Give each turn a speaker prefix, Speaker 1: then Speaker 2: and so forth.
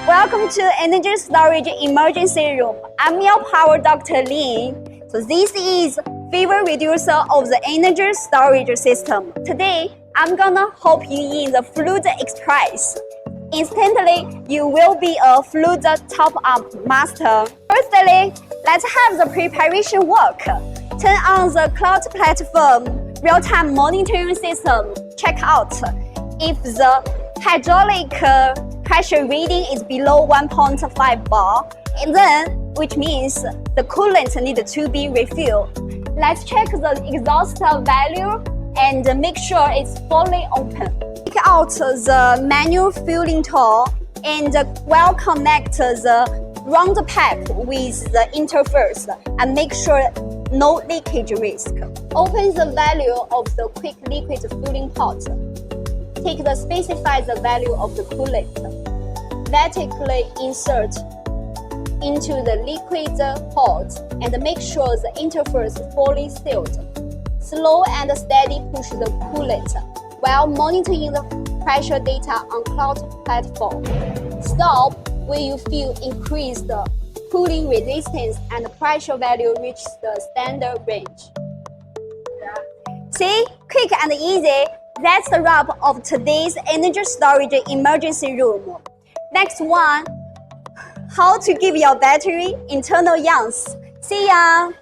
Speaker 1: Welcome to Energy Storage Emergency Room. I'm your power Dr. Lin. So this is fever reducer of the energy storage system. Today, I'm gonna help you in the Fluid Express. Instantly, you will be a Fluid top-up master. Firstly, let's have the preparation work. Turn on the cloud platform real-time monitoring system. Check out if the hydraulic pressure reading is below 1.5 bar, and then which means the coolant needs to be refilled. Let's check the exhaust value and make sure it's fully open. Take out the manual filling tool and well connect the round pipe with the interface and make sure no leakage risk. Open the value of the quick liquid filling pot. Take the specified value of the coolant. Vertically insert into the liquid pot and make sure the interface is fully sealed. Slow and steady push the coolant while monitoring the pressure data on cloud platform. Stop when you feel increased cooling resistance and pressure value reaches the standard range. See, quick and easy. That's the wrap of today's energy storage emergency room. Next one, how to give your battery internal yawns. See ya!